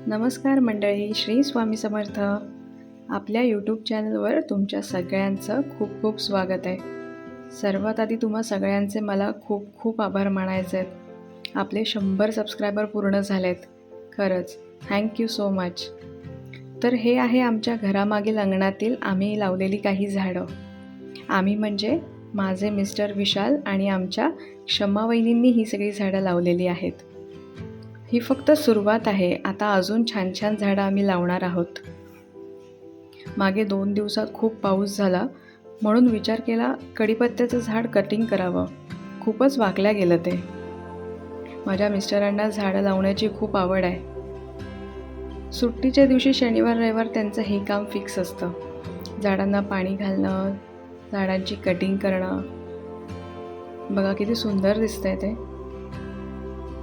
नमस्कार मंडळी, श्री स्वामी समर्थ. आपल्या यूट्यूब चॅनलवर तुमच्या सगळ्यांचं खूप खूप स्वागत आहे. सर्वात आधी तुम्हा सगळ्यांचे मला खूप खूप आभार मानायचे आहेत. आपले 100 सबस्क्रायबर पूर्ण झालेत. खरंच थँक्यू सो मच. तर हे आहे आमच्या घरामागील अंगणातील आम्ही लावलेली काही झाडं. आम्ही म्हणजे माझे मिस्टर विशाल आणि आमच्या क्षमा वहिनींनी ही सगळी झाडं लावलेली आहेत. ही फक्त सुरुवात आहे. आता अजून छान छान झाडं आम्ही लावणार आहोत. मागे 2 दिवसात खूप पाऊस झाला म्हणून विचार केला कढीपत्त्याचं झाड कटिंग करावं. खूपच वाकल्या गेलं ते. माझ्या मिस्टरांना झाडं लावण्याची खूप आवड आहे. सुट्टीच्या दिवशी शनिवार रविवार त्यांचं हे काम फिक्स असतं. झाडांना पाणी घालणं, झाडांची कटिंग करणं. बघा किती सुंदर दिसतंय ते.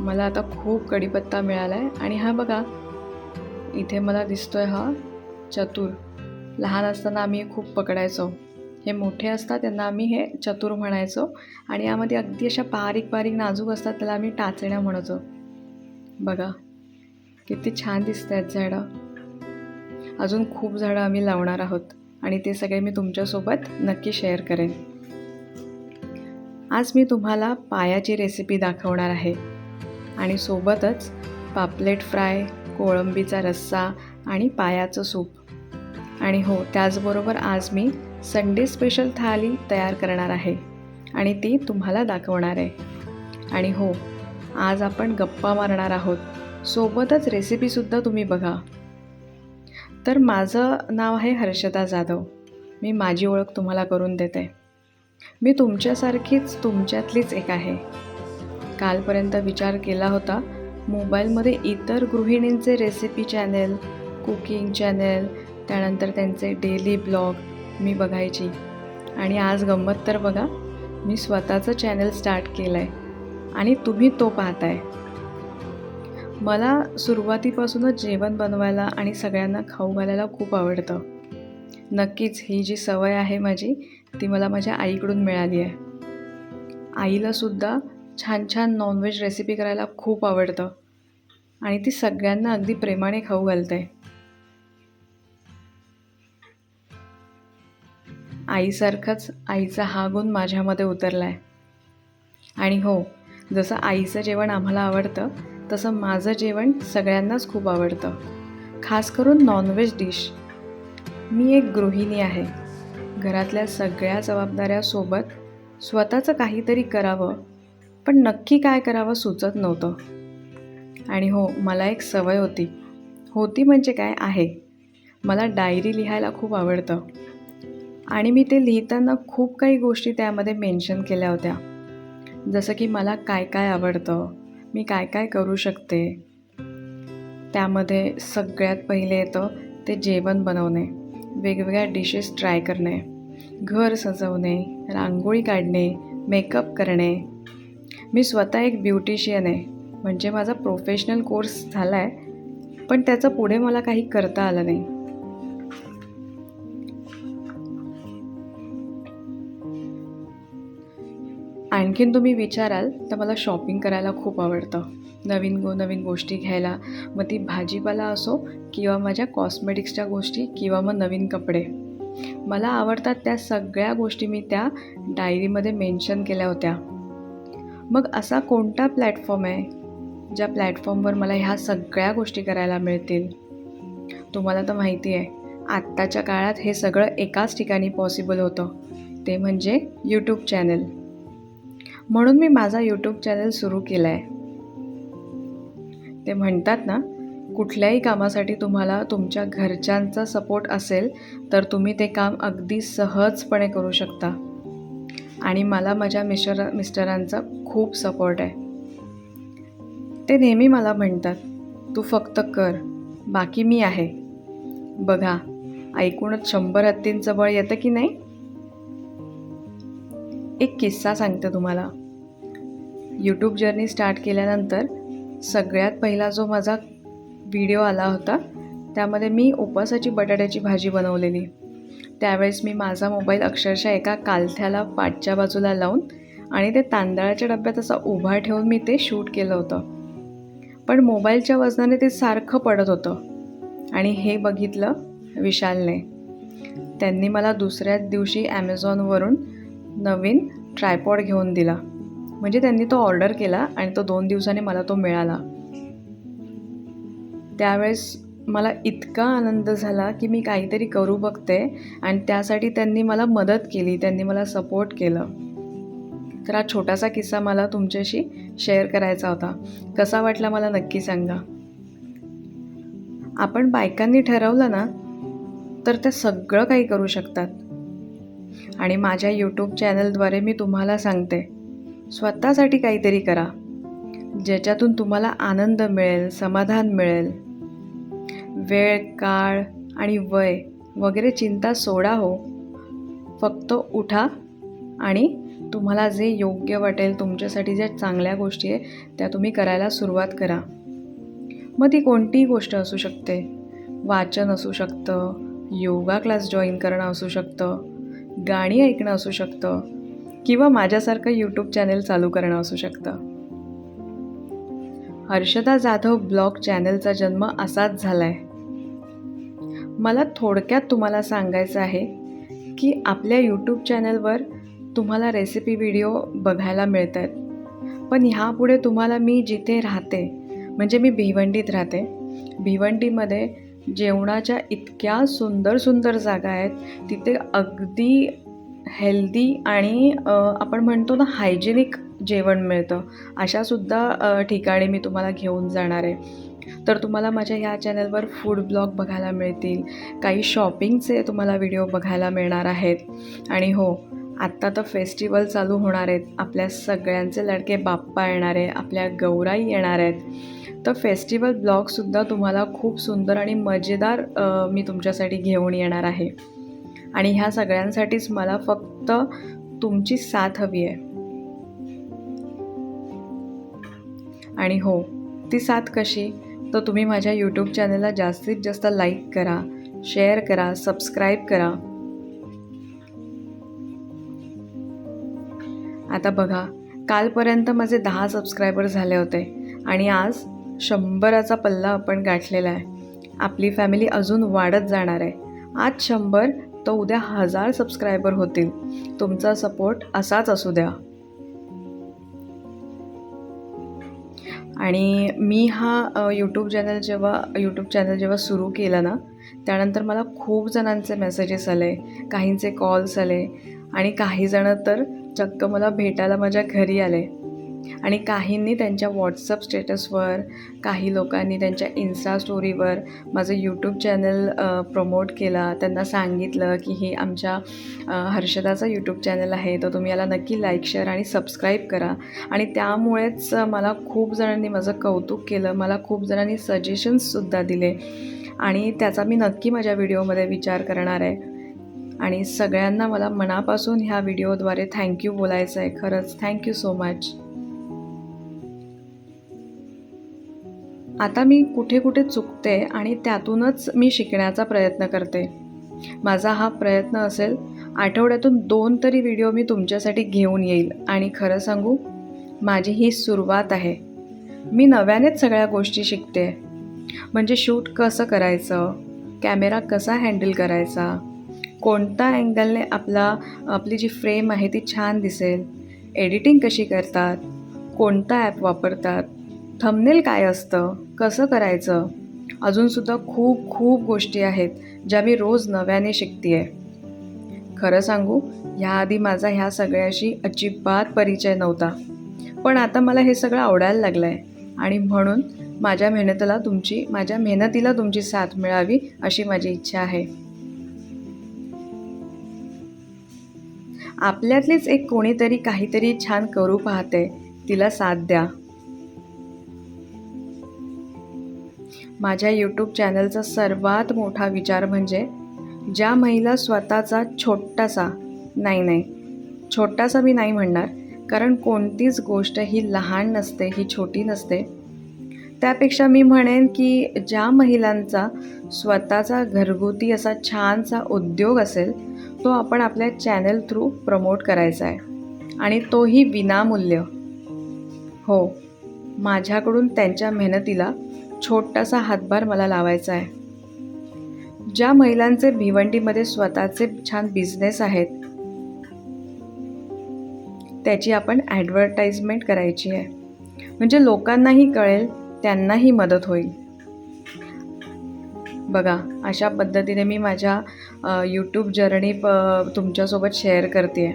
मला आता खूप कढीपत्ता मिळाला आहे आणि हा बघा इथे मला दिसतोय हा चतुर. लहान असताना आम्ही खूप पकडायचो. हे मोठे असतात त्यांना आम्ही हे चतुर म्हणायचो आणि यामध्ये अगदी अशा बारीक बारीक नाजूक असतात त्याला आम्ही टाचण्या म्हणतो. बघा किती छान दिसत आहेत झाडं. अजून खूप झाडं आम्ही लावणार आहोत आणि ते सगळे मी तुमच्यासोबत नक्की शेअर करेन. आज मी तुम्हाला पायाची रेसिपी दाखवणार आहे आणि सोबतच पापलेट फ्राय, कोळंबीचा रस्सा आणि पायाचं सूप. आणि हो, त्याचबरोबर आज मी संडे स्पेशल थाली तयार करणार आहे आणि ती तुम्हाला दाखवणार आहे. आणि हो, आज आपण गप्पा मारणार आहोत. सोबतच रेसिपीसुद्धा तुम्ही बघा. तर माझं नाव आहे हर्षदा जाधव. मी माझी ओळख तुम्हाला करून देते. मी तुमच्यासारखीच तुमच्यातलीच एक आहे. कालपर्यंत विचार केला होता मोबाईलमध्ये इतर गृहिणींचे रेसिपी चॅनेल, कुकिंग चॅनेल, त्यानंतर त्यांचे डेली ब्लॉग मी बघायची. आणि आज गंमत तर बघा, मी स्वतःचं चॅनल स्टार्ट केलं आहे आणि तुम्ही तो पाहताय. मला सुरुवातीपासूनच जेवण बनवायला आणि सगळ्यांना खाऊ घालायला खूप आवडतं. नक्कीच ही जी सवय आहे माझी ती मला माझ्या आईकडून मिळाली आहे. आईलासुद्धा छान छान नॉनव्हेज रेसिपी करायला खूप आवडतं आणि ती सगळ्यांना अगदी प्रेमाने खाऊ घालते. आईसारखंच आईचा हा गुण माझ्यामध्ये उतरला आहे. आणि हो, जसं आईचं जेवण आम्हाला आवडतं तसं माझं जेवण सगळ्यांनाच खूप आवडतं, खास करून नॉनव्हेज डिश. मी एक गृहिणी आहे. घरातल्या सगळ्या जबाबदाऱ्यासोबत स्वतःचं काहीतरी करावं, पण नक्की काय करावं सुचत नव्हतं. आणि हो, मला एक सवय होती म्हणजे काय आहे, मला डायरी लिहायला खूप आवडतं आणि मी ते लिहिताना खूप काही गोष्टी त्यामध्ये मेन्शन केल्या होत्या. जसं की मला काय काय आवडतं, मी काय काय करू शकते. त्यामध्ये सगळ्यात पहिले येतं ते जेवण बनवणे, वेगवेगळ्या डिशेस ट्राय करणे, घर सजवणे, रांगोळी काढणे, मेकअप करणे. मी स्वतः एक ब्युटिशियन आहे, म्हणजे माझा प्रोफेशनल कोर्स झाला आहे, पण त्याचं पुढे मला काही करता आलं नाही. आणखीन तुम्ही विचाराल तर मला शॉपिंग करायला खूप आवडतं. नवीन गोष्टी घ्यायला, मग ती भाजीपाला असो किंवा माझ्या कॉस्मेटिक्सच्या गोष्टी किंवा मग नवीन कपडे. मला आवडतात त्या सगळ्या गोष्टी मी त्या डायरीमध्ये मेन्शन केल्या होत्या. मग असा कोणता प्लॅटफॉर्म आहे ज्या प्लॅटफॉर्मवर मला ह्या सगळ्या गोष्टी करायला मिळतील? तुम्हाला तर माहिती आहे, आत्ताच्या काळात हे सगळं एकाच ठिकाणी पॉसिबल होतं, ते म्हणजे यूट्यूब चॅनल. म्हणून मी माझा यूट्यूब चॅनल सुरू केला आहे. ते म्हणतात ना, कुठल्याही कामासाठी तुम्हाला तुमच्या घरच्यांचा सपोर्ट असेल तर तुम्ही ते काम अगदी सहजपणे करू शकता. आणि मला माझ्या मिस्टरांचा खूप सपोर्ट आहे. ते नेहमी मला म्हणतात, तू फक्त कर, बाकी मी आहे. बघा, ऐकूनच 100 हत्तींचं बळ येतं की नाही. एक किस्सा सांगते तुम्हाला. यूट्यूब जर्नी स्टार्ट केल्यानंतर सगळ्यात पहिला जो माझा व्हिडिओ आला होता त्यामध्ये मी उपवासाची बटाट्याची भाजी बनवलेली. त्यावेळेस मी माझा मोबाईल अक्षरशः एका कालथ्याला पाठच्या बाजूला लावून आणि ते तांदळाच्या डब्यात असा उभा ठेवून मी ते शूट केलं होतं. पण मोबाईलच्या वजनाने ते सारखं पडत होतं. आणि हे बघितलं विशालने. त्यांनी मला दुसऱ्याच दिवशी ॲमेझॉनवरून नवीन ट्रायपॉड घेऊन दिला. म्हणजे त्यांनी तो ऑर्डर केला आणि तो 2 दिवसांनी मला तो मिळाला. त्यावेळेस मला इतका आनंद झाला की मी काहीतरी करू बघते आणि त्यासाठी त्यांनी मला मदत केली, त्यांनी मला सपोर्ट केलं. तर हा छोटासा किस्सा मला तुमच्याशी शेअर करायचा होता. कसा वाटला मला नक्की सांगा. आपण बायकांनी ठरवलं ना तर त्या सगळं काही करू शकतात. आणि माझ्या यूट्यूब चॅनलद्वारे मी तुम्हाला सांगते, स्वतःसाठी काहीतरी करा, ज्याच्यातून तुम्हाला आनंद मिळेल, समाधान मिळेल. वेळ, काळ आणि वय वगैरे चिंता सोडा हो. फक्त उठा आणि तुम्हाला जे योग्य वाटेल, तुमच्यासाठी ज्या चांगल्या गोष्टी आहे त्या तुम्ही करायला सुरुवात करा. मग ती कोणतीही गोष्ट असू शकते. वाचन असू शकतं, योगा क्लास जॉईन करणं असू शकतं, गाणी ऐकणं असू शकतं किंवा माझ्यासारखं यूट्यूब चॅनल चालू करणं असू शकतं. हर्षदा जाधव ब्लॉग चॅनलचा जन्म असाच झाला आहे. मला थोडक्यात तुम्हाला सांगायचं आहे की आपल्या यूट्यूब चॅनलवर तुम्हाला रेसिपी व्हिडिओ बघायला मिळत आहेत. पण ह्यापुढे तुम्हाला मी जिथे राहते, म्हणजे मी भिवंडीत राहते, भिवंडीमध्ये जेवणाच्या इतक्या सुंदर सुंदर जागा आहेत. तिथे अगदी हेल्दी आणि आपण म्हणतो ना हायजेनिक जेवण मिळतं. अशासुद्धा ठिकाणी मी तुम्हाला घेऊन जाणार आहे. तर तुम्हाला माझ्या ह्या चॅनलवर फूड ब्लॉग बघायला मिळतील, काही शॉपिंगचे तुम्हाला व्हिडिओ बघायला मिळणार आहेत. आणि हो, आत्ता तर फेस्टिवल चालू होणार आहेत. आपल्या सगळ्यांचे लाडके बाप्पा येणार आहे, आपल्या गौराई येणार आहेत. तर फेस्टिवल ब्लॉगसुद्धा तुम्हाला खूप सुंदर आणि मजेदार मी तुमच्यासाठी घेऊन येणार आहे. आणि ह्या सगळ्यांसाठीच मला फक्त तुमची साथ हवी आहे. आणि हो, ती साथ कशी? तर तुम्ही माझ्या यूट्यूब चॅनलला जास्तीत जास्त लाईक करा, शेअर करा, सबस्क्राईब करा. आता बघा, कालपर्यंत माझे 10 सबस्क्रायबर झाले होते आणि आज 100चा पल्ला आपण गाठलेला आहे. आपली फॅमिली अजून वाढत जाणार आहे. आज 100 तर उद्या 1000 सबस्क्रायबर होतील. तुमचा सपोर्ट असाच असू द्या. आणि मी हा यूट्यूब चॅनल जेव्हा सुरू केलं ना, त्यानंतर मला खूप जणांचे मेसेजेस आले, काहींचे कॉल्स आले आणि काही जण तर चक्क मला भेटायला माझ्या घरी आले. आणि काहींनी त्यांच्या व्हॉट्सअप स्टेटसवर, काही लोकांनी त्यांच्या इन्स्टा स्टोरीवर माझं यूट्यूब चॅनल प्रमोट केला. त्यांना सांगितलं की हे आमच्या हर्षदाचा यूट्यूब चॅनल आहे, तर तुम्ही याला नक्की लाईक, शेअर आणि सबस्क्राईब करा. आणि त्यामुळेच मला खूप जणांनी माझं कौतुक केलं, मला खूप जणांनी सजेशन्ससुद्धा दिले आणि त्याचा मी नक्की माझ्या व्हिडिओमध्ये विचार करणार आहे. आणि सगळ्यांना मला मनापासून ह्या व्हिडिओद्वारे थँक्यू बोलायचं आहे. खरंच थँक्यू सो मच. आता मी कुठे कुठे चुकते आणि त्यातूनच मी शिकण्याचा प्रयत्न करते. माझा हा प्रयत्न असेल, आठवड्यातून 2 तरी व्हिडिओ मी तुमच्यासाठी घेऊन येईल. आणि खरं सांगू, माझी ही सुरुवात आहे. मी नव्यानेच सगळ्या गोष्टी शिकते. म्हणजे शूट कसं करायचं, कॅमेरा कसा हँडल करायचा, कोणत्या अँगलने आपली जी फ्रेम आहे ती छान दिसेल, एडिटिंग कशी करतात, कोणता ॲप वापरतात, थंबनेल काय असतं, कसं करायचं. अजूनसुद्धा खूप खूप गोष्टी आहेत ज्या मी रोज नव्याने शिकते आहे. खरं सांगू, ह्याआधी माझा ह्या सगळ्याशी अजिबात परिचय नव्हता. पण आता मला हे सगळं आवडायला लागलं आहे आणि म्हणून माझ्या मेहनतीला तुमची साथ मिळावी अशी माझी इच्छा आहे. आपल्यातलीच एक कोणीतरी काहीतरी छान करू पाहते, तिला साथ द्या. माझ्या यूट्यूब चॅनलचा सर्वात मोठा विचार म्हणजे ज्या महिला स्वतःचा छोटासा मी नाही म्हणणार, कारण कोणतीच गोष्ट ही लहान नसते, ही छोटी नसते. त्यापेक्षा मी म्हणेन की ज्या महिलांचा स्वतःचा घरगुती असा छानसा उद्योग असेल, तो आपण आपल्या चॅनल थ्रू प्रमोट करायचा आहे आणि तोही विनामूल्य. हो, माझ्याकडून त्यांच्या मेहनतीला छोटासा हातभार मला लावायचा आहे. ज्या महिलांचे भिवंडीमध्ये स्वतःचे छान बिझनेस आहेत, त्याची आपण ॲडव्हर्टाइजमेंट करायची आहे. म्हणजे लोकांनाही कळेल, त्यांनाही मदत होईल. बघा, अशा पद्धतीने मी माझ्या यूट्यूब जर्नी तुमच्यासोबत शेअर करते आहे.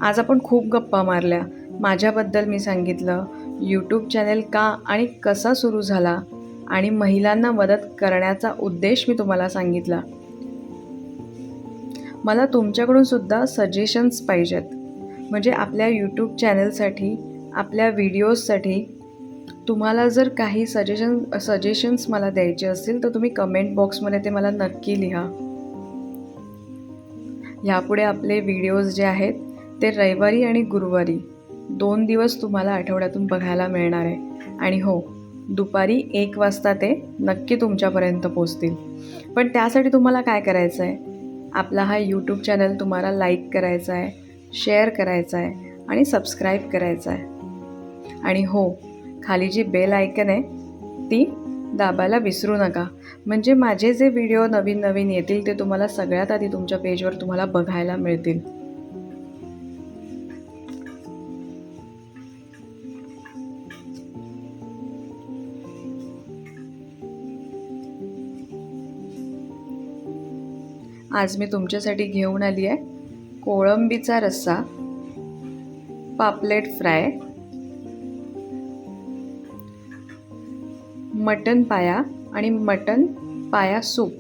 आज आपण खूप गप्पा मारल्या. माझ्याबद्दल मी सांगितलं, यूट्यूब चॅनेल का आणि कसा सुरू झाला आणि महिलांना मदत करण्याचा उद्देश मी तुम्हाला सांगितला. मला तुमच्याकडूनसुद्धा सजेशन्स पाहिजेत. म्हणजे आपल्या यूट्यूब चॅनलसाठी, आपल्या व्हिडिओजसाठी तुम्हाला जर काही सजेशन्स मला द्यायचे असतील तर तुम्ही कमेंट बॉक्समध्ये ते मला नक्की लिहा. यापुढे आपले व्हिडिओज जे आहेत ते रविवारी आणि गुरुवारी 2 दिवस तुम्हाला आठवड्यातून बघायला मिळणार आहे. आणि हो, दुपारी 1 वाजता ते नक्की तुमच्यापर्यंत पोचतील. पण त्यासाठी तुम्हाला काय करायचं आहे? आपला हा यूट्यूब चॅनल तुम्हाला लाईक करायचा आहे, शेअर करायचा आहे आणि सबस्क्राईब करायचा आहे. आणि हो, खाली जी बेल आयकन आहे ती दाबायला विसरू नका. म्हणजे माझे जे व्हिडिओ नवीन नवीन येतील ते तुम्हाला सगळ्यात आधी तुमच्या पेजवर तुम्हाला बघायला मिळतील. आज मी तुमच्यासाठी घेऊन आली आहे कोळंबीचा रस्सा, पापलेट फ्राय, मटन पाया आणि मटन पाया सूप.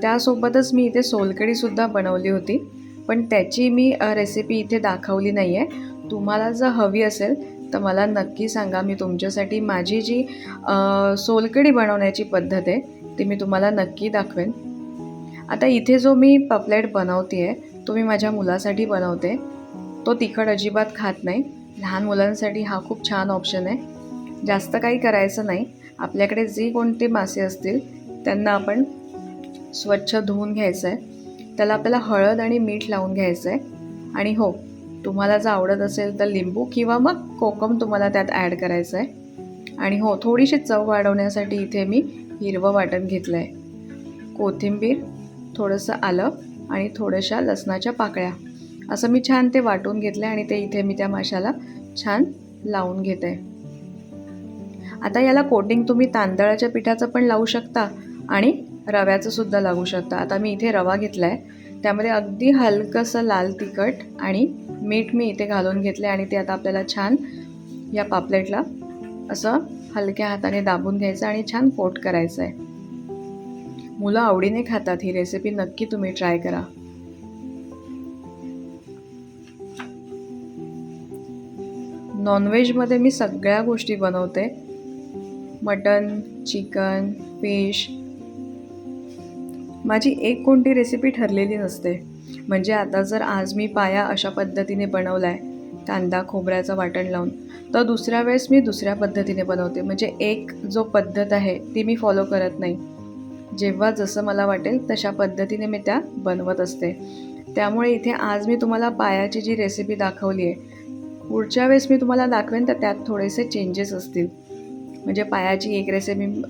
त्यासोबतच मी इथे सोलकढीसुद्धा बनवली होती, पण त्याची मी रेसिपी इथे दाखवली नाही आहे. तुम्हाला जर हवी असेल तर मला नक्की सांगा. मी तुमच्यासाठी माझी जी सोलकढी बनवण्याची पद्धत आहे ती मी तुम्हाला नक्की दाखवेन. आता इथे जो मी पापलेट बनवते आहे तो मी माझ्या मुलासाठी बनवते. तो तिखट अजिबात खात नाही. लहान मुलांसाठी हा खूप छान ऑप्शन आहे. जास्त काही करायचं नाही. आपल्याकडे जे कोणते मासे असतील त्यांना आपण स्वच्छ धुवून घ्यायचं आहे. त्याला आपल्याला हळद आणि मीठ लावून घ्यायचं आहे. आणि हो, तुम्हाला जर आवडत असेल तर लिंबू किंवा मग कोकम तुम्हाला त्यात ॲड करायचं आहे. आणि हो, थोडीशी चव वाढवण्यासाठी इथे मी हिरवं वाटण घेतलं आहे. कोथिंबीर, थोडंसं आलं आणि थोड्याशा लसणाच्या पाकळ्या असं मी छान ते वाटून घेतलं आहे आणि ते इथे मी त्या माशाला छान लावून घेते आहे. आता याला कोटिंग तुम्ही तांदळाच्या पिठाचं पण लावू शकता आणि रव्याचं सुद्धा लावू शकता. आता मी इथे रवा घेतला आहे, त्यामध्ये अगदी हलकंसं लाल तिखट आणि मीठ मी इथे घालून घेतलं आहे आणि ते आता आपल्याला छान या पापलेटला असं हलक्या हाताने दाबून घ्यायचं आणि छान कोट करायचं आहे. मुलं आवडीने खातात. ही रेसिपी नक्की तुम्ही ट्राय करा. नॉनव्हेजमध्ये मी सगळ्या गोष्टी बनवते. Mutton, chicken, fish. माझी एक कोणती रेसिपी ठरलेली नसते. म्हणजे आता जर आज मी पाया अशा पद्धतीने बनवला आहे कांदा खोबऱ्याचं वाटण लावून, तर दुसऱ्या वेळेस मी दुसऱ्या पद्धतीने बनवते. म्हणजे एक जो पद्धत आहे ती मी फॉलो करत नाही. जेव्हा जसं मला वाटेल तशा पद्धतीने मी त्या बनवत असते. त्यामुळे इथे आज मी तुम्हाला पायाची जी रेसिपी दाखवली आहे, पुढच्या वेळेस मी तुम्हाला दाखवेन तर त्यात थोडेसे चेंजेस असतील. म्हणजे पायाची एक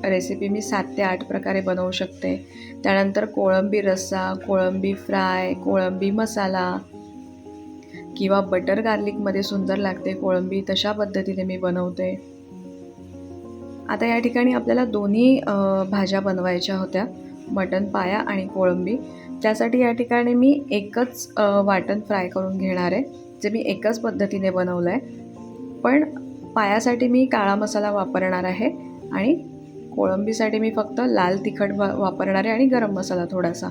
रेसिपी मी 7 ते 8 प्रकारे बनवू शकते. त्यानंतर कोळंबी रस्सा, कोळंबी फ्राय, कोळंबी मसाला किंवा बटर गार्लिकमध्ये सुंदर लागते कोळंबी, तशा पद्धतीने मी बनवते. आता या ठिकाणी आपल्याला दोन्ही भाज्या बनवायच्या होत्या, मटण पाया आणि कोळंबी. त्यासाठी या ठिकाणी मी एकच वाटण फ्राय करून घेणार आहे, जे मी एकाच पद्धतीने बनवलं आहे. पण पायासाठी मी काळा मसाला वापरणार आहे आणि कोळंबीसाठी मी फक्त लाल तिखट वापरणार आहे आणि गरम मसाला थोडासा.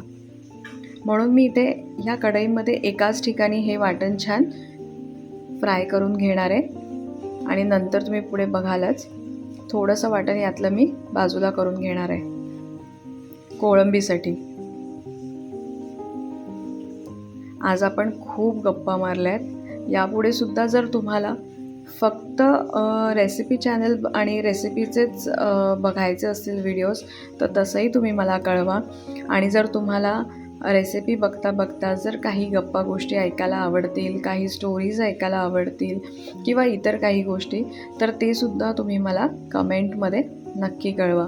म्हणून मी इथे ह्या कढईमध्ये एकाच ठिकाणी हे वाटण छान फ्राय करून घेणार आहे. आणि नंतर तुम्ही पुढे बघालच थोडंसं वाटण यातलं मी बाजूला करून घेणार आहे कोळंबीसाठी. आज आपण खूप गप्पा मारल्या आहेत. यापुढे सुद्धा जर तुम्हाला फक्त रेसिपी चॅनल आणि रेसिपीचेच बघायचे असतील व्हिडिओज तर तसंही तुम्ही मला कळवा. आणि जर तुम्हाला रेसिपी बघता बघता जर काही गप्पा गोष्टी ऐकायला आवडतील, काही स्टोरीज ऐकायला आवडतील किंवा इतर काही गोष्टी, तर ते सुद्धा तुम्ही मला कमेंटमध्ये नक्की कळवा.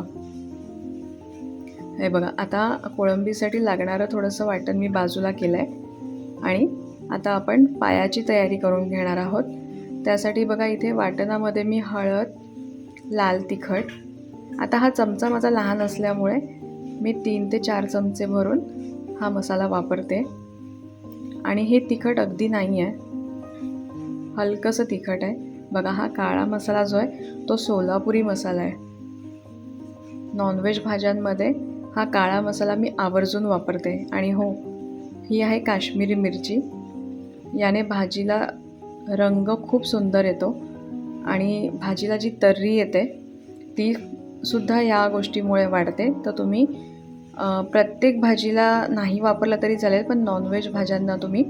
हे बघा, आता कोळंबीसाठी लागणारं थोडंसं वाटण मी बाजूला केलं आहे आणि आता आपण पायाची तयारी करून घेणार आहोत. त्यासाठी बघा इथे वाटणामध्ये मी हळद, लाल तिखट, आता हा चमचा माझा लहान असल्यामुळे मी 3 ते 4 चमचे भरून हा मसाला वापरते. आणि हे तिखट अगदी नाही आहे, हलकंसं तिखट आहे. बघा, हा काळा मसाला जो आहे तो सोलापुरी मसाला आहे. नॉनव्हेज भाज्यांमध्ये हा काळा मसाला मी आवर्जून वापरते. आणि हो, ही आहे काश्मीरी मिरची. याने भाजीला रंग खूप सुंदर येतो आणि भाजीला जी तर्री येते ती सुद्धा या गोष्टीमुळे वाढते. तर तुम्ही प्रत्येक भाजीला नाही वापरला तरी चालेल, पण नॉनव्हेज भाज्यांना तुम्ही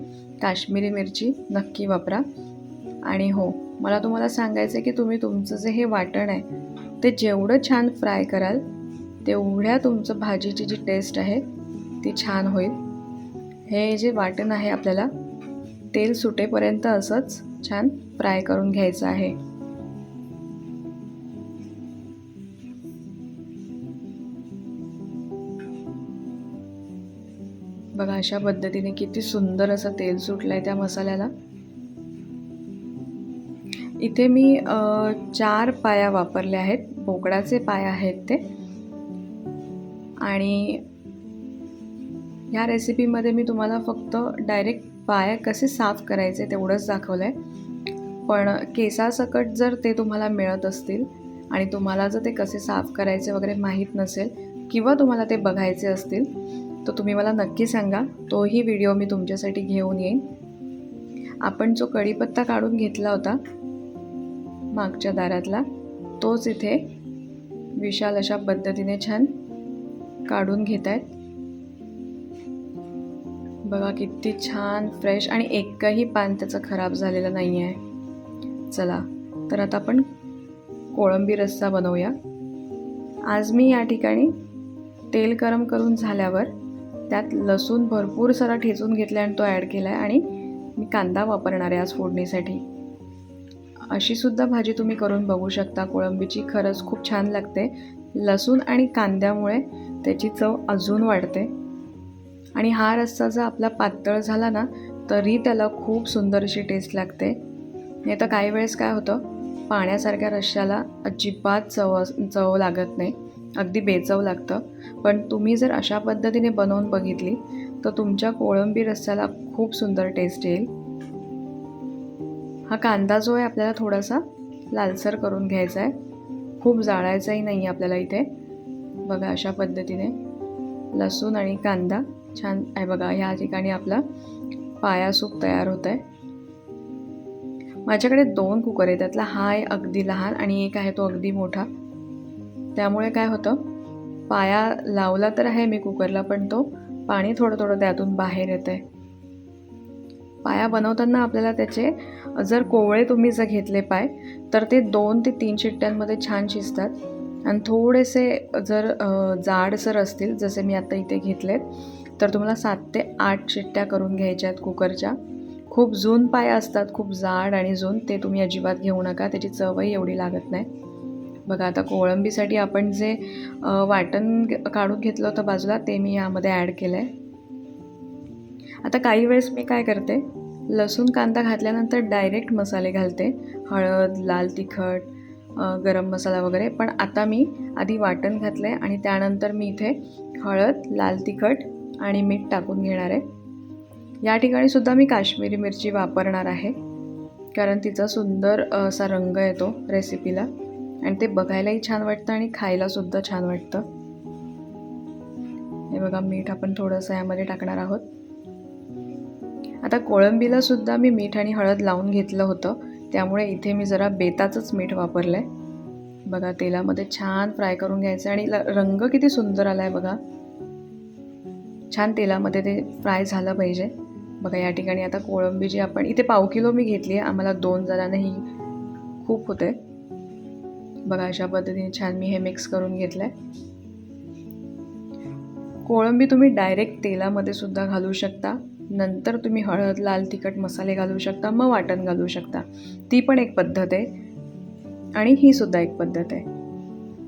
काश्मीरी मिरची नक्की वापरा. आणि हो, मला तुम्हाला सांगायचं आहे की तुम्ही तुमचं जे हे वाटण आहे ते जेवढं छान फ्राय कराल तेवढ्या तुमचं भाजीची जी टेस्ट आहे ती छान होईल. हे जे वाटण आहे आपल्याला तेल सुटेपर्यंत असंच छान फ्राय करून घ्यायचं आहे. बघा, अशा पद्धतीने किती सुंदर असं तेल सुटलं आहे त्या मसाल्याला. इथे मी 4 पाया वापरल्या आहेत, बोकडाचे पाय आहेत ते. आणि ह्या रेसिपीमध्ये मी तुम्हाला फक्त डायरेक्ट पाय कसे साफ करायचे तेवढंच दाखवलं आहे. पण केसासकट जर ते तुम्हाला मिळत असतील आणि तुम्हाला जर ते कसे साफ करायचे वगैरे माहीत नसेल किंवा तुम्हाला ते बघायचे असतील तर तुम्ही मला नक्की सांगा, तोही व्हिडिओ मी तुमच्यासाठी घेऊन येईन. आपण जो कढीपत्ता काढून घेतला होता मागच्या दारातला, तोच इथे विशाल अशा पद्धतीने छान काढून घेत आहेत. बघा, किती छान फ्रेश आणि एकही पान त्याचं खराब झालेलं नाही आहे. चला, तर आता आपण कोळंबी रस्सा बनवूया. आज मी या ठिकाणी तेल गरम करून झाल्यावर त्यात लसूण भरपूर सारा ठेचून घेतला आणि तो ॲड केला आहे. आणि मी कांदा वापरणार आहे आज फोडणीसाठी. अशीसुद्धा भाजी तुम्ही करून बघू शकता कोळंबीची, खरंच खूप छान लागते. लसूण आणि कांद्यामुळे त्याची चव अजून वाढते. आणि हा रस्सा जर आपला पातळ झाला ना तरी त्याला खूप सुंदर अशी टेस्ट लागते. नाही तर काही वेळेस काय होतं, पाण्यासारख्या रश्श्याला अजिबात चव लागत नाही, अगदी बेचव लागतं. पण तुम्ही जर अशा पद्धतीने बनवून बघितली तर तुमच्या कोळंबी रस्स्याला खूप सुंदर टेस्ट येईल. हा कांदा जो आहे आपल्याला थोडासा लालसर करून घ्यायचा आहे, खूप जाळायचाही नाही आहे आपल्याला इथे. बघा, अशा पद्धतीने लसूण आणि कांदा छान आहे. बघा, ह्या ठिकाणी आपला पाया सूप तयार होत आहे. माझ्याकडे 2 कुकर आहे, त्यातला हा आहे अगदी लहान आणि एक आहे तो अगदी मोठा. त्यामुळे काय होतं, पाया लावला तर आहे मी कुकरला, पण तो पाणी थोडं थोडं त्यातून बाहेर येतं आहे. पाया बनवताना आपल्याला त्याचे जर कोवळे तुम्ही जर घेतले पाय तर ते 2 ते 3 शिट्ट्यांमध्ये छान शिजतात. आणि थोडेसे जर जाडसर असतील, जसे मी आता इथे घेतलेत, तर तुम्हाला 7 ते 8 शिट्ट्या करून घ्यायच्या आहेत कुकरच्या. खूप जून पाय असतात, खूप जाड आणि जून, ते तुम्ही अजिबात घेऊ नका, त्याची चवही एवढी लागत नाही. बघा, आता कोळंबीसाठी आपण जे वाटण काढून घेतलं होतं बाजूला ते मी यामध्ये ॲड केलं आहे. आता काही वेळेस मी काय करते, लसूण कांदा घातल्यानंतर डायरेक्ट मसाले घालते, हळद, लाल तिखट, गरम मसाला वगैरे. पण आता मी आधी वाटण घातलं आहे आणि त्यानंतर मी इथे हळद, लाल तिखट आणि मीठ टाकून घेणार आहे. या ठिकाणी सुद्धा मी काश्मीरी मिरची वापरणार आहे, कारण तिचा सुंदर असा रंग येतो रेसिपीला आणि ते बघायलाही छान वाटतं आणि खायलासुद्धा छान वाटतं. हे बघा, मीठ आपण थोडंसं यामध्ये टाकणार आहोत. आता कोळंबीला सुद्धा मी मीठ आणि हळद लावून घेतलं होतं, त्यामुळे इथे मी जरा बेताचंच मीठ वापरलं आहे. बघा, तेलामध्ये छान फ्राय करून घ्यायचं आणि रंग किती सुंदर आला आहे बघा. छान तेलामध्ये ते फ्राय झालं पाहिजे. बघा, या ठिकाणी आता कोळंबी जी आपण इथे 1/2 किलो मी घेतली आहे, आम्हाला 2 जणांनाही खूप होते. बघा, अशा पद्धतीने छान मी हे मिक्स करून घेतलं आहे. कोळंबी तुम्ही डायरेक्ट तेलामध्ये सुद्धा घालू शकता, नंतर तुम्ही हळद, लाल तिखट मसाले घालू शकता, मग वाटण घालू शकता. ती पण एक पद्धत आहे आणि ही सुद्धा एक पद्धत आहे.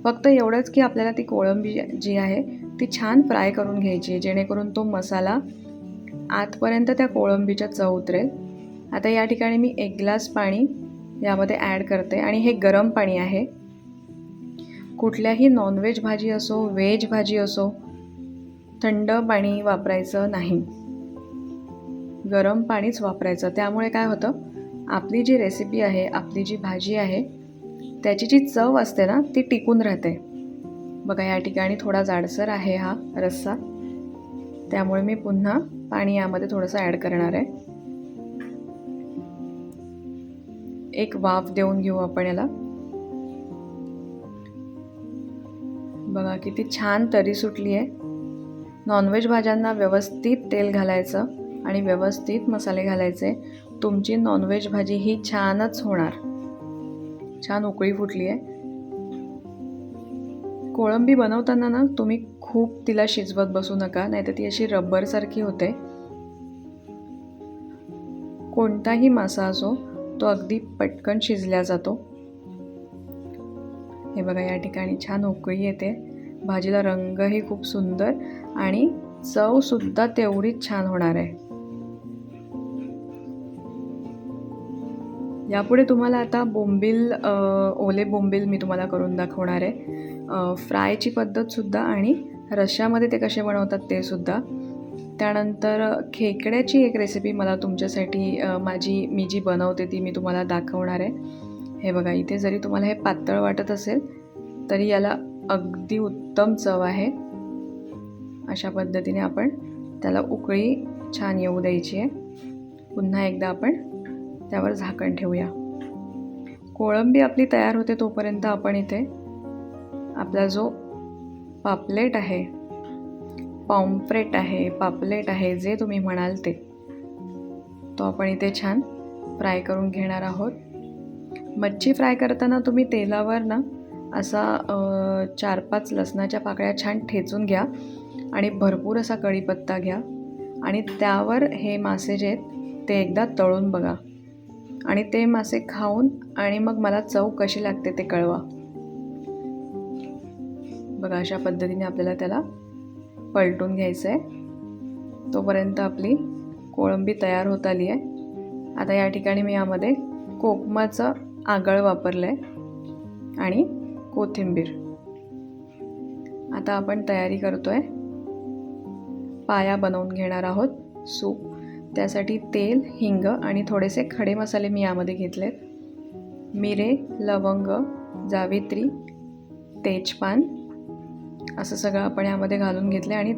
फक्त एवढंच की आपल्याला ती कोळंबी जी आहे ती छान फ्राय करून घ्यायची आहे, जेणेकरून तो मसाला आतपर्यंत त्या कोळंबीच्या चव उतरेल. आता या ठिकाणी मी 1 ग्लास पाणी यामध्ये ॲड करते आणि हे गरम पाणी आहे. कुठल्याही नॉनव्हेज भाजी असो, व्हेज भाजी असो, थंड पाणी वापरायचं नाही, गरम पाणीच वापरायचं. त्यामुळे काय होतं, आपली जी रेसिपी आहे, आपली जी भाजी आहे, त्याची जी चव असते ना ती टिकून राहते. बघा या ठिकाणी थोडा जाडसर आहे हा रस्सा, त्यामुळे मी पुन्हा पाणी यामध्ये थोडंसं ॲड करणार आहे. एक वाफ देऊन घेऊ आपण याला. बघा किती छान तरी सुटली आहे. नॉनव्हेज भाज्यांना व्यवस्थित तेल घालायचं आणि व्यवस्थित मसाले घालायचे. तुमची नॉनव्हेज भाजी ही छानच होणार. छान उकळी फुटली आहे. कोळंबी बनवताना ना तुम्ही खूप तिला शिजवत बसू नका, नाहीतर ती अशी रबरसारखी होते. कोणताही मासा असो तो अगदी पटकन शिजला जातो. हे बघा या ठिकाणी छान उकळी येते, भाजीला रंगही खूप सुंदर आणि चवसुद्धा तेवढीच छान होणार आहे. यापुढे तुम्हाला आता बोंबील, ओले बोंबील मी तुम्हाला करून दाखवणार आहे. फ्रायची पद्धतसुद्धा आणि रश्श्यामध्ये ते कसे बनवतात ते सुद्धा. त्यानंतर खेकड्याची एक रेसिपी मला तुमच्यासाठी मी जी बनवते ती मी तुम्हाला दाखवणार आहे. हे बघा इथे जरी तुम्हाला हे पातळ वाटत असेल तरी याला अगदी उत्तम चव आहे. अशा पद्धतीने आपण त्याला उकळी छान येऊ द्यायची आहे. पुन्हा एकदा आपण त्यावर झाकण ठेवूया. कोळंबी आपली तयार होते तोपर्यंत आपण इथे आपला जो पापलेट आहे, पॉम्फ्रेट आहे, पापलेट आहे, जे तुम्ही म्हणाल ते, तो आपण इथे छान फ्राय करून घेणार आहोत. मच्छी फ्राय करताना तुम्ही तेलावर ना असा 4-5 लसणाच्या पाकळ्या छान ठेचून घ्या आणि भरपूर असा कढीपत्ता घ्या आणि त्यावर हे मासे जे आहेत ते एकदा तळून बघा आणि ते मासे खाऊन आणि मग मला चव कशी लागते ते कळवा. बघा अशा पद्धतीने आपल्याला त्याला पलटून घ्यायचं आहे. तोपर्यंत आपली कोळंबी तयार होत आली आहे. आता या ठिकाणी मी यामध्ये कोकमाचं आगळ वापरलं आहे आणि कोथिंबीर. आता आपण तयारी करतो आहे, पाया बनवून घेणार आहोत सूप. त्यासाठी तेल, हिंग आणि थोडेसे खडे मसाले मी यामध्ये घेतलेत. मिरे, लवंग, जावित्री, तेजपान असं सगळं आपण यामध्ये घालून घेतलं आणि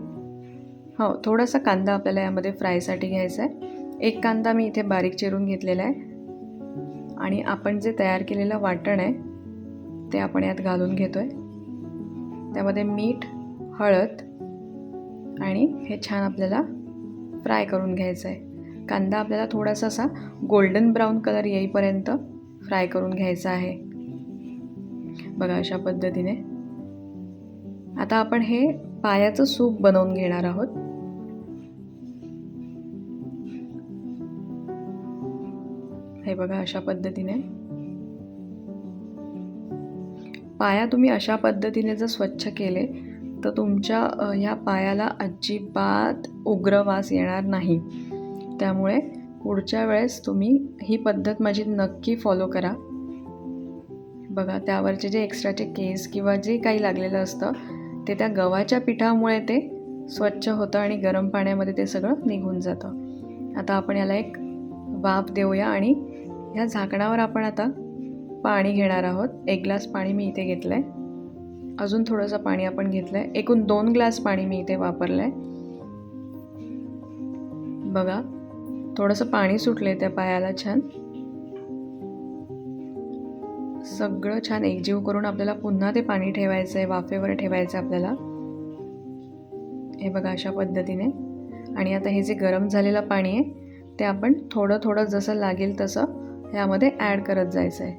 थोडासा कांदा आपल्याला यामध्ये फ्रायसाठी घ्यायचा आहे. एक कांदा मी इथे बारीक चिरून घेतलेला आहे आणि आपण जे तयार केलेलं वाटण आहे ते आपण यात घालून घेतो आहे. त्यामध्ये मीठ, हळद आणि हे छान आपल्याला फ्राय करून घ्यायचं आहे. कांदा आपल्याला थोडासा असा गोल्डन ब्राऊन कलर येईपर्यंत फ्राय करून घ्यायचा आहे. बघा अशा पद्धतीने. आता आपण हे पायाचं सूप बनवून घेणार आहोत. हे बघा अशा पद्धतीने. पाया तुम्ही अशा पद्धतीने जर स्वच्छ केले तर तुमच्या ह्या पायाला अजिबात उग्र वास येणार नाही. त्यामुळे पुढच्या वेळेस तुम्ही ही पद्धत माझी नक्की फॉलो करा. बघा त्यावरचे जे एक्स्ट्राचे केस किंवा जे काही लागलेलं असतं ते त्या गव्हाच्या पिठामुळे ते स्वच्छ होतं आणि गरम पाण्यामध्ये ते सगळं निघून जातं. आता आपण याला एक वाफ देऊया आणि ह्या झाकणावर आपण आता पाणी घेणार आहोत. 1 ग्लास पाणी मी इथे घेतलं आहे. अजून थोडंसं पाणी आपण घेतलं आहे. एकूण 2 ग्लास पाणी मी इथे वापरलं आहे. बघा थोडंसं पाणी सुटलं आहे त्या पायाला छान. सगळं छान एकजीव करून आपल्याला पुन्हा ते पाणी ठेवायचं आहे, वाफेवर ठेवायचं आहे आपल्याला. हे बघा अशा पद्धतीने. आणि आता हे जे गरम झालेलं पाणी आहे ते आपण थोडं थोडं जसं लागेल तसं ह्यामध्ये ॲड करत जायचं आहे.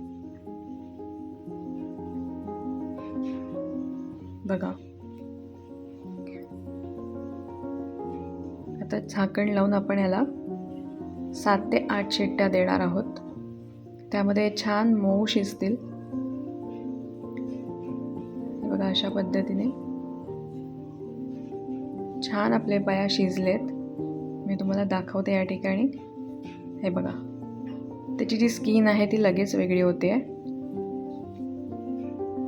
बघा आता झाकण लावून आपण याला 7 ते 8 शिट्ट्या देणार आहोत. त्यामध्ये छान मऊ शिजतील. बघा अशा पद्धतीने छान आपले पाया शिजलेत. मी तुम्हाला दाखवते या ठिकाणी. हे बघा, त्याची जी स्किन आहे ती लगेच वेगळी होते.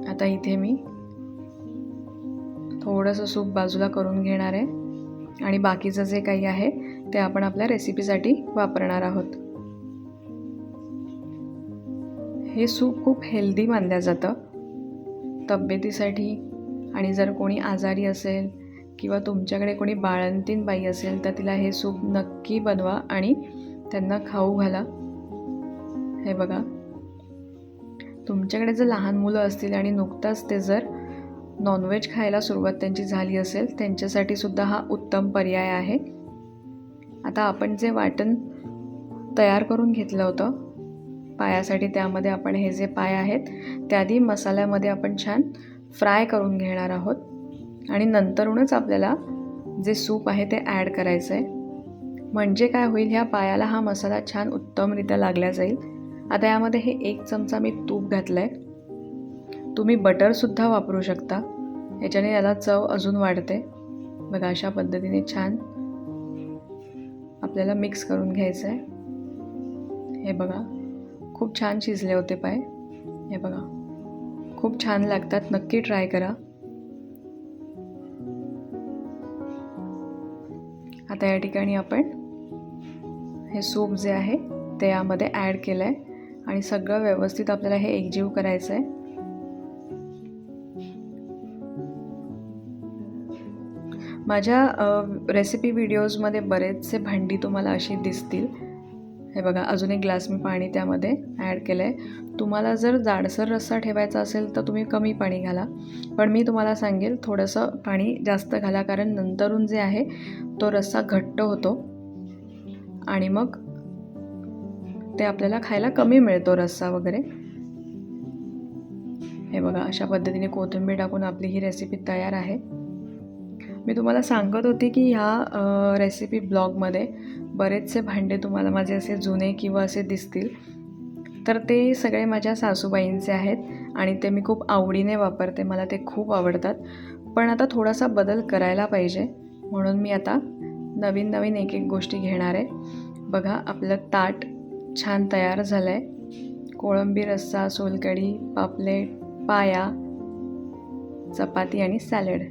आता इथे मी थोडंसं सूप बाजूला करून घेणार आहे आणि बाकीचं जे काही आहे ते आपण आपल्या रेसिपीसाठी वापरणार आहोत. हे सूप खूप हेल्दी मानलं जातं तब्येतीसाठी. आणि जर कोणी आजारी असेल किंवा तुमच्याकडे कोणी बाळंतीण बाई असेल तर तिला हे सूप नक्की बनवा आणि त्यांना खाऊ घाला. हे बघा, तुमच्याकडे जर लहान मुलं असतील आणि नुकताच ते जर नॉनव्हेज खायला सुरुवात त्यांची झाली असेल त्यांच्यासाठी सुद्धा हा उत्तम पर्याय आहे. आता आपण जे वाटण तयार करून घेतलं होतं पायासाठी, त्यामध्ये आपण हे जे पाय आहेत त्याआधी मसाल्यामध्ये आपण छान फ्राय करून घेणार आहोत आणि नंतरूनच आपल्याला जे सूप आहे ते ॲड करायचं आहे. म्हणजे काय होईल, ह्या पायाला हा मसाला छान उत्तमरित्या लागला जाईल. आता यामध्ये हे 1 चमचा मी तूप घातलं आहे. तुम्ही बटरसुद्धा वापरू शकता, याच्याने याला चव अजून वाढते. बघा अशा पद्धतीने छान आपल्याला मिक्स करून घ्यायचं आहे. हे बघा, खूप छान शिजले होते पाय. हे बघा, खूप छान लागतात, नक्की ट्राय करा. आता या ठिकाणी आपण हे सूप जे आहे ते यामध्ये ॲड केलं आहे आणि सगळं व्यवस्थित आपल्याला हे एकजीव करायचं आहे. माझ्या रेसिपी व्हिडिओजमध्ये बरेचसे भांडी तुम्हाला अशी दिसतील. हे बघा, अजून एक ग्लास मी पाणी त्यामध्ये ॲड केलं आहे. तुम्हाला जर जाडसर रस्सा ठेवायचा असेल तर तुम्ही कमी पाणी घाला, पण मी तुम्हाला सांगेल थोडंसं पाणी जास्त घाला, कारण नंतरून जे आहे तो रस्सा घट्ट होतो आणि मग ते आपल्याला खायला कमी मिळतो रस्सा वगैरे. हे बघा, अशा पद्धतीने कोथिंबीर टाकून आपली ही रेसिपी तयार आहे. मी तुम्हाला सांगत होते की ह्या रेसिपी ब्लॉगमध्ये बरेचसे भांडे तुम्हाला माझे असे जुने किंवा असे दिसतील, तर ते सगळे माझ्या सासूबाईंचे आहेत आणि ते मी खूप आवडीने वापरते. मला ते खूप आवडतात. पण आता थोडासा बदल करायला पाहिजे, म्हणून मी आता नवीन नवीन एक एक गोष्टी घेणार आहे. बघा, आपलं ताट छान तयार झालं आहे. कोळंबी रस्सा, सोलकढी, पापलेट, पाया, चपाती आणि सॅलड.